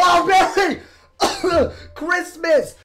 Oh, Merry Christmas!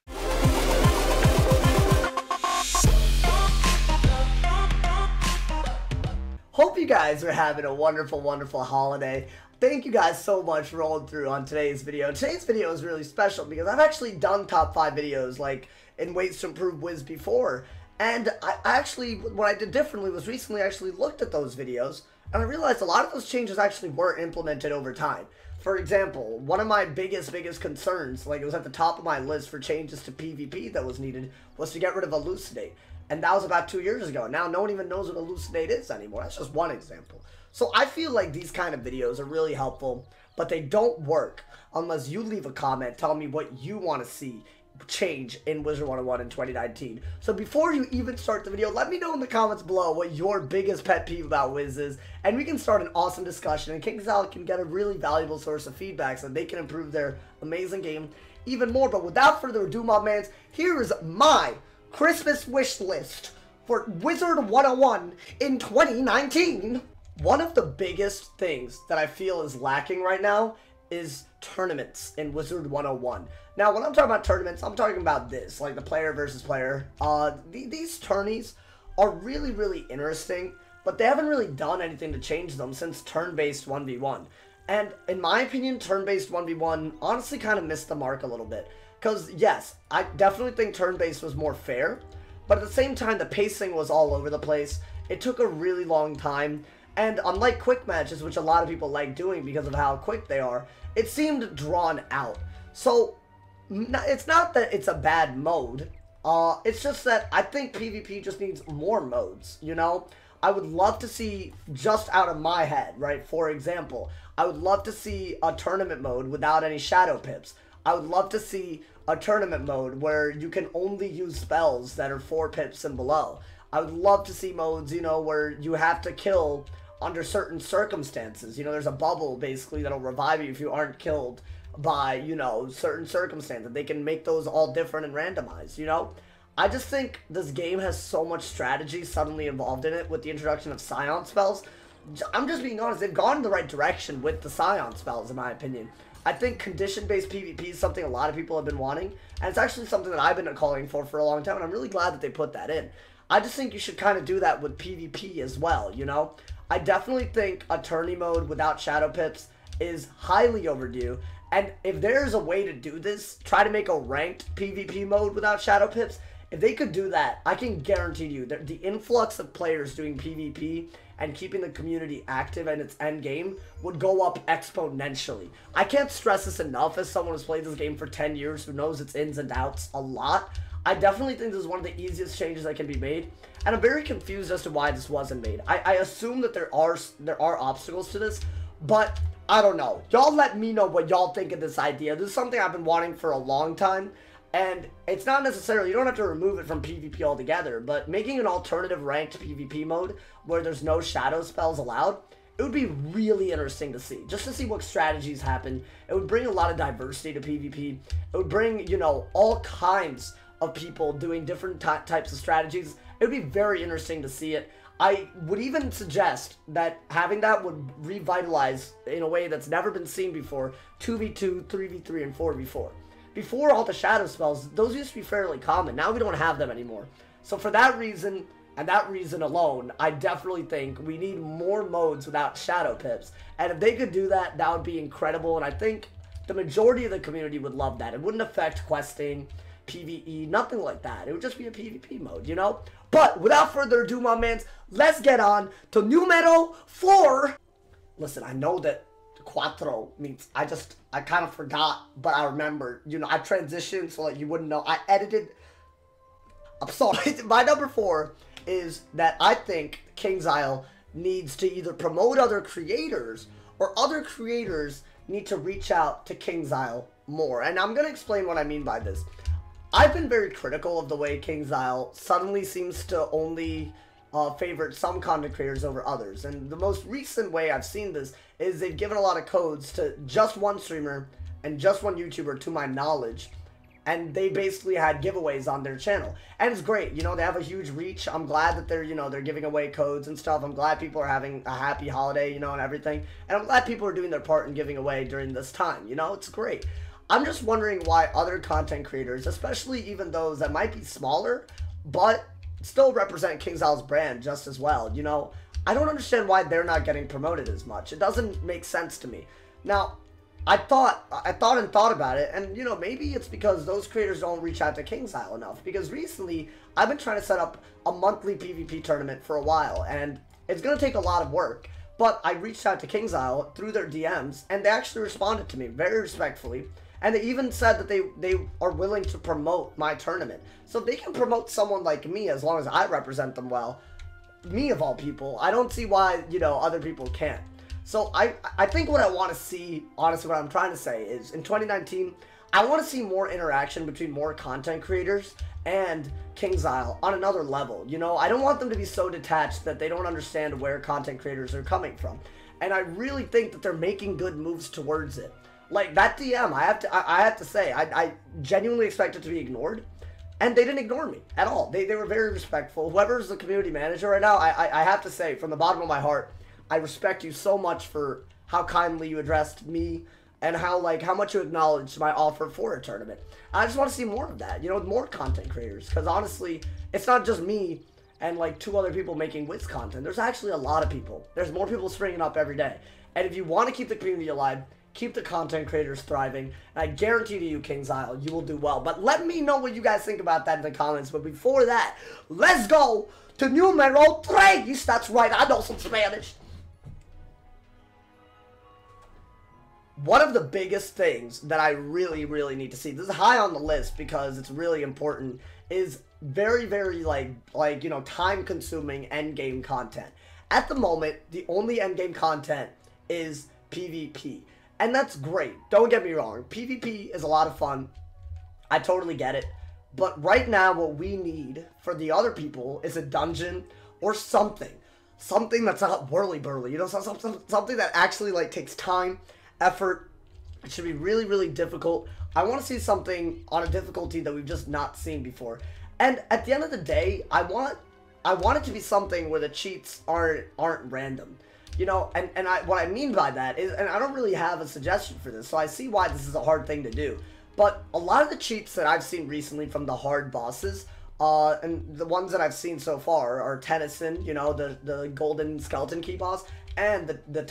Hope you guys are having a wonderful, wonderful holiday. Thank you guys so much for rolling through on today's video. Today's video is really special because I've actually done top 5 videos like in ways to improve Wiz before. And I actually, what I did differently was recently I actually looked at those videos and I realized a lot of those changes actually were implemented over time. For example, one of my biggest concerns, like it was at the top of my list for changes to PvP that was needed, was to get rid of Elucidate. And that was about 2 years ago. Now no one even knows what Elucidate is anymore. That's just one example. So I feel like these kind of videos are really helpful, but they don't work unless you leave a comment telling me what you want to see change in Wizard101 in 2019. So before you even start the video, let me know in the comments below what your biggest pet peeve about Wiz is, and we can start an awesome discussion, and KingSile can get a really valuable source of feedback so they can improve their amazing game even more. But without further ado, my mans, here is my Christmas wish list for Wizard101 in 2019. One of the biggest things that I feel is lacking right now is tournaments in Wizard101. Now, when I'm talking about tournaments, I'm talking about this, like the player versus player. These tourneys are really interesting, but they haven't really done anything to change them since turn-based 1v1. And in my opinion, turn-based 1v1 honestly kind of missed the mark a little bit. Because, yes, I definitely think turn-based was more fair, but at the same time, the pacing was all over the place. It took a really long time, and unlike quick matches, which a lot of people like doing because of how quick they are, it seemed drawn out. So, it's not that it's a bad mode, it's just that I think PvP just needs more modes, you know? I would love to see, just out of my head, right, for example, I would love to see a tournament mode without any shadow pips. I would love to see a tournament mode where you can only use spells that are 4 pips and below. I would love to see modes, you know, where you have to kill under certain circumstances. You know, there's a bubble, basically, that'll revive you if you aren't killed by, you know, certain circumstances. They can make those all different and randomized, you know? I just think this game has so much strategy suddenly involved in it with the introduction of Scion spells. I'm just being honest, they've gone in the right direction with the Scion spells, in my opinion. I think condition-based PvP is something a lot of people have been wanting, and it's actually something that I've been calling for a long time, and I'm really glad that they put that in. I just think you should kind of do that with PvP as well, you know? I definitely think a tourney mode without shadow pips is highly overdue, and if there's a way to do this, try to make a ranked PvP mode without shadow pips. If they could do that, I can guarantee you that the influx of players doing PvP and keeping the community active and its end game would go up exponentially. I can't stress this enough as someone who's played this game for 10 years who knows its ins and outs a lot. I definitely think this is one of the easiest changes that can be made, and I'm very confused as to why this wasn't made. I assume that there are obstacles to this, but I don't know. Y'all let me know what y'all think of this idea. This is something I've been wanting for a long time, and it's not necessarily, you don't have to remove it from PvP altogether, but making an alternative ranked PvP mode where there's no shadow spells allowed, it would be really interesting to see, just to see what strategies happen. It would bring a lot of diversity to PvP. It would bring, you know, all kinds of people doing different types of strategies. It would be very interesting to see it. I would even suggest that having that would revitalize, in a way that's never been seen before, 2v2, 3v3, and 4v4. Before all the shadow spells, those used to be fairly common. Now we don't have them anymore. So for that reason, and that reason alone, I definitely think we need more modes without shadow pips. And if they could do that, that would be incredible. And I think the majority of the community would love that. It wouldn't affect questing, PvE, nothing like that. It would just be a PvP mode, you know? But without further ado, my mans, let's get on to numero 4. Listen, I know that cuatro means, I kind of forgot, but I remember, you know, I transitioned so that you wouldn't know. I edited. I'm sorry. My number 4 is that I think KingSile needs to either promote other creators or other creators need to reach out to KingSile more. And I'm going to explain what I mean by this. I've been very critical of the way KingSile suddenly seems to only favorite some content creators over others. And the most recent way I've seen this is they've given a lot of codes to just one streamer and just one YouTuber, to my knowledge. And they basically had giveaways on their channel. And it's great, you know, they have a huge reach. I'm glad that they're, you know, they're giving away codes and stuff. I'm glad people are having a happy holiday, you know, and everything. And I'm glad people are doing their part in giving away during this time, you know, it's great. I'm just wondering why other content creators, especially even those that might be smaller, but still represent Kingsile's brand just as well, you know? I don't understand why they're not getting promoted as much. It doesn't make sense to me. Now, I thought about it, and, you know, maybe it's because those creators don't reach out to Kingsile enough. Because recently, I've been trying to set up a monthly PvP tournament for a while, and it's going to take a lot of work. But I reached out to Kingsile through their DMs, and they actually responded to me very respectfully. And they even said that they are willing to promote my tournament. So if they can promote someone like me, as long as I represent them well, me of all people, I don't see why, you know, other people can't. So I think what I want to see, honestly, what I'm trying to say is, in 2019, I want to see more interaction between more content creators and Kingsile on another level. You know, I don't want them to be so detached that they don't understand where content creators are coming from. And I really think that they're making good moves towards it. Like, that DM, I have to say, I genuinely expected to be ignored. And they didn't ignore me at all. They were very respectful. Whoever's the community manager right now, I have to say, from the bottom of my heart, I respect you so much for how kindly you addressed me and how much you acknowledged my offer for a tournament. I just want to see more of that, you know, more content creators. Because honestly, it's not just me and like 2 other people making Wiz content. There's actually a lot of people. There's more people springing up every day. And if you want to keep the community alive, keep the content creators thriving, and I guarantee to you, Kingsile, you will do well. But let me know what you guys think about that in the comments. But before that, let's go to numero 3. That's right, I know some Spanish. One of the biggest things that I really, really need to see, this is high on the list because it's really important, is very, very, you know, time-consuming endgame content. At the moment, the only endgame content is PvP. And that's great. Don't get me wrong. PvP is a lot of fun. I totally get it. But right now, what we need for the other people is a dungeon or something. Something that's not whirly-burly. You know, something that actually, like, takes time, effort. It should be really, really difficult. I want to see something on a difficulty that we've just not seen before. And at the end of the day, I want it to be something where the cheats aren't random. You know, and what I mean by that is, and I don't really have a suggestion for this, so I see why this is a hard thing to do. But a lot of the cheats that I've seen recently from the hard bosses, and the ones that I've seen so far are Tennyson, you know, the golden skeleton key boss, and the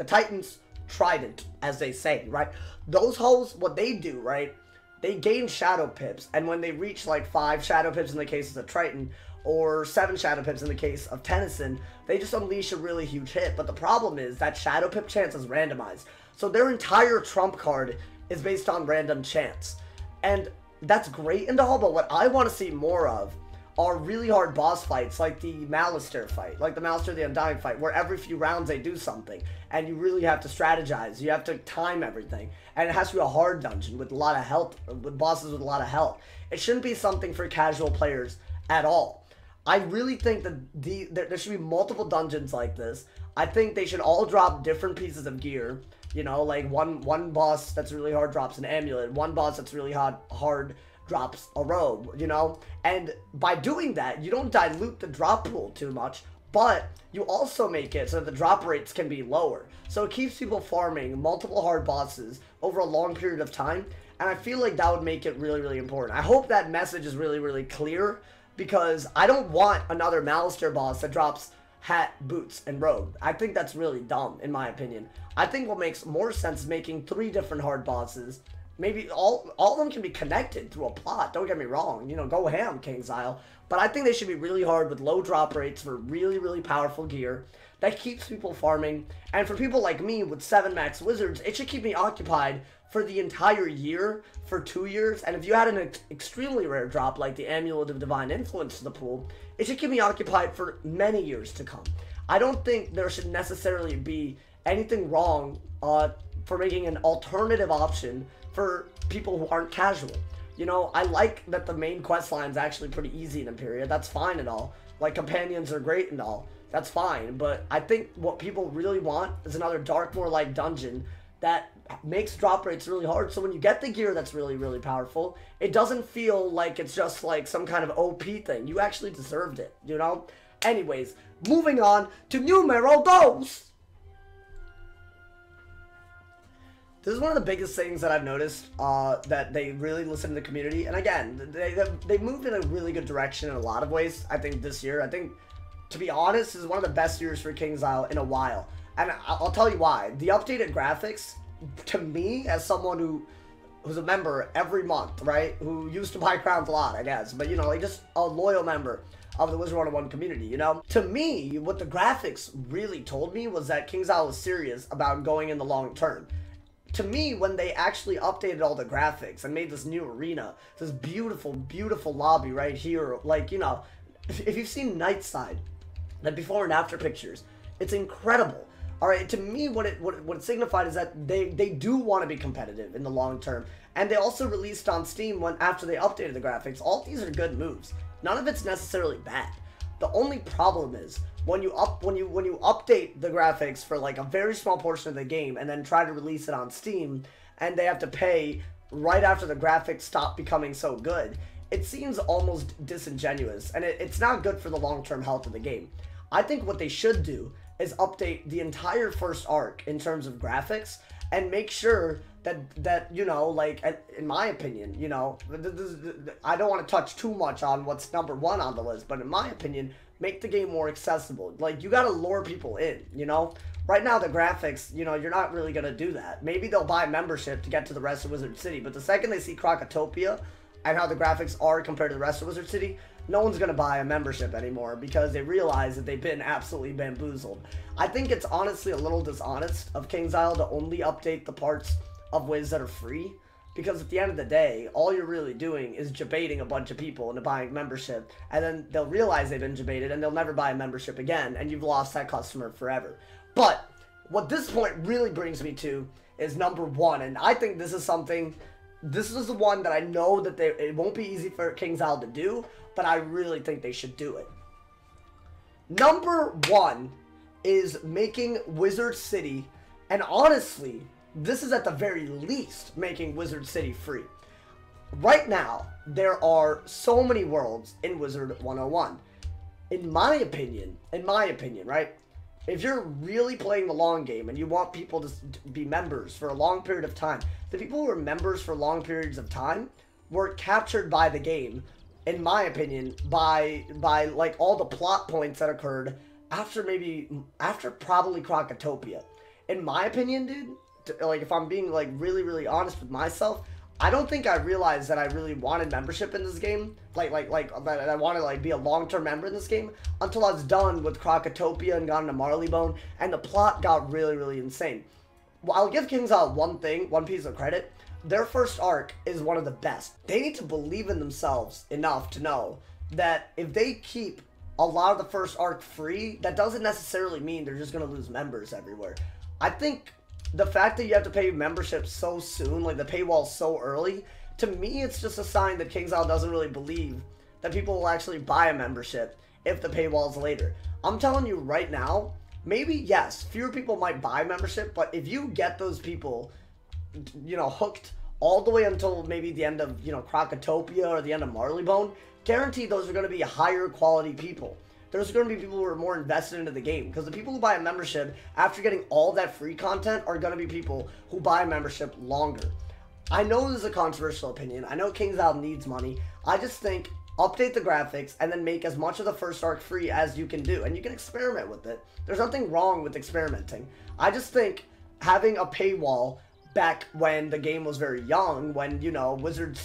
Titan's trident, as they say, right? Those hoes, what they do, right? They gain shadow pips, and when they reach like 5 shadow pips in the case of the Triton, or 7 shadow pips in the case of Tennyson, they just unleash a really huge hit. But the problem is that shadow pip chance is randomized. So their entire trump card is based on random chance. And that's great and all, but what I want to see more of are really hard boss fights, like the Malister fight, like the Malister the Undying fight, where every few rounds they do something, and you really have to strategize, you have to time everything, and it has to be a hard dungeon with a lot of health, with bosses with a lot of health. It shouldn't be something for casual players at all. I really think that there should be multiple dungeons like this. I think they should all drop different pieces of gear. You know, like one boss that's really hard drops an amulet. One boss that's really hard drops a robe, you know? And by doing that, you don't dilute the drop pool too much, but you also make it so the drop rates can be lower. So it keeps people farming multiple hard bosses over a long period of time, and I feel like that would make it really, really important. I hope that message is really, really clear, because I don't want another Malister boss that drops hat, boots, and robe. I think that's really dumb, in my opinion. I think what makes more sense is making 3 different hard bosses. Maybe all of them can be connected through a plot. Don't get me wrong. You know, go ham, Kingsile. But I think they should be really hard with low drop rates for really, really powerful gear that keeps people farming. And for people like me with 7 max wizards, it should keep me occupied for the entire year, for 2 years. And if you had an extremely rare drop like the Amulet of Divine Influence to the pool, it should keep me occupied for many years to come. I don't think there should necessarily be anything wrong for making an alternative option for people who aren't casual. You know, I like that the main quest line is actually pretty easy in Imperia. That's fine and all. Like, companions are great and all. That's fine. But I think what people really want is another Darkmoor-like dungeon that makes drop rates really hard. So when you get the gear that's really, really powerful, it doesn't feel like it's just like some kind of OP thing. You actually deserved it, you know? Anyways, moving on to numero 2. This is one of the biggest things that I've noticed, that they really listen to the community. And again, they moved in a really good direction in a lot of ways, I think, this year. I think, to be honest, this is one of the best years for KingsIsle in a while. And I'll tell you why. The updated graphics, to me, as someone who's a member every month, right? Who used to buy crowns a lot, I guess. But, you know, like just a loyal member of the Wizard101 community, you know? To me, what the graphics really told me was that KingsIsle was serious about going in the long term. To me, when they actually updated all the graphics and made this new arena, this beautiful, beautiful lobby right here, like, you know, if you've seen Nightside, the before and after pictures, it's incredible. All right, to me, what it signified is that they do want to be competitive in the long term, and they also released on Steam after they updated the graphics. All these are good moves. None of it's necessarily bad. The only problem is when you update the graphics for like a very small portion of the game and then try to release it on Steam, and they have to pay right after the graphics stop becoming so good. It seems almost disingenuous, and it's not good for the long-term health of the game. I think what they should do is update the entire first arc in terms of graphics and make sure that you know, like, in my opinion, you know, I don't want to touch too much on what's #1 on the list, but in my opinion, make the game more accessible. Like, you gotta lure people in, you know? Right now, the graphics, you know, you're not really gonna do that. Maybe they'll buy membership to get to the rest of Wizard City, but the second they see Crocotopia and how the graphics are compared to the rest of Wizard City, no one's gonna buy a membership anymore because they realize that they've been absolutely bamboozled. I think it's honestly a little dishonest of KingsIsle to only update the parts of Wiz that are free, because at the end of the day, all you're really doing is debating a bunch of people into buying membership, and then they'll realize they've been debated and they'll never buy a membership again, and you've lost that customer forever. But what this point really brings me to is #1, and I think this is something. This is the one that I know that it won't be easy for KingsIsle to do, but I really think they should do it. #1 is making Wizard City, and honestly, this is at the very least making Wizard City free. Right now, there are so many worlds in Wizard101. In my opinion, right? If you're really playing the long game and you want people to be members for a long period of time, the people who are members for long periods of time were captured by the game, in my opinion, by like all the plot points that occurred after probably Crocotopia. In my opinion, dude, like, if I'm being like really honest with myself, I don't think I realized that I really wanted membership in this game, like that I wanted to like be a long-term member in this game, until I was done with Crocotopia and got into Marleybone, and the plot got really insane. Well, I'll give KingsIsle one piece of credit. Their first arc is one of the best. They need to believe in themselves enough to know that if they keep a lot of the first arc free, that doesn't necessarily mean they're just gonna lose members everywhere. I think the fact that you have to pay membership so soon, like the paywall so early, to me it's just a sign that KingsIsle doesn't really believe that people will actually buy a membership if the paywall's later. I'm telling you right now, maybe yes, fewer people might buy membership, but if you get those people, you know, hooked all the way until maybe the end of, you know, Crocotopia or the end of Marleybone, guaranteed those are going to be higher quality people. There's going to be people who are more invested into the game, because the people who buy a membership after getting all that free content are going to be people who buy a membership longer. I know this is a controversial opinion. I know KingsIsle needs money. I just think update the graphics and then make as much of the first arc free as you can do, and you can experiment with it. There's nothing wrong with experimenting. I just think having a paywall back when the game was very young, when, you know, Wizard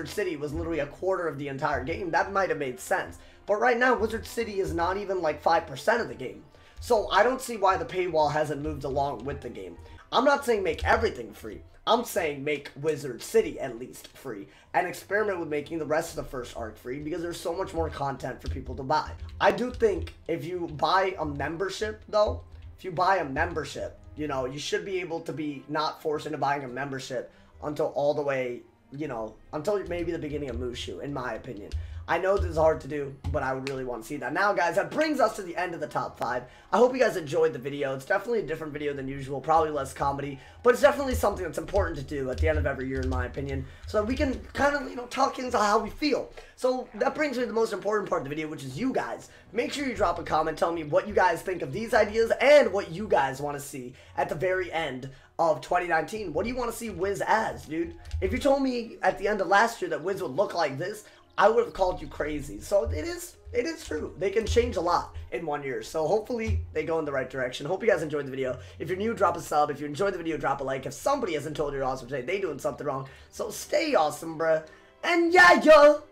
City was literally a quarter of the entire game, that might have made sense. But right now, Wizard City is not even like 5% of the game. So I don't see why the paywall hasn't moved along with the game. I'm not saying make everything free. I'm saying make Wizard City at least free, and experiment with making the rest of the first arc free, because there's so much more content for people to buy. I do think if you buy a membership, though, you know, you should be able to be not forced into buying a membership until all the way, you know, until maybe the beginning of Mushu, in my opinion. I know this is hard to do, but I would really want to see that. Now, guys, that brings us to the end of the top 5. I hope you guys enjoyed the video. It's definitely a different video than usual, probably less comedy, but it's definitely something that's important to do at the end of every year, in my opinion, so that we can kind of, you know, talk into how we feel. So that brings me to the most important part of the video, which is you guys. Make sure you drop a comment, tell me what you guys think of these ideas and what you guys want to see at the very end of 2019. What do you want to see Wiz as, dude? If you told me at the end of last year that Wiz would look like this, I would have called you crazy. So it is true. They can change a lot in 1 year. So hopefully they go in the right direction. Hope you guys enjoyed the video. If you're new, drop a sub. If you enjoyed the video, drop a like. If somebody hasn't told you you're awesome today, they doing something wrong. So stay awesome, bruh. And yeah, yo.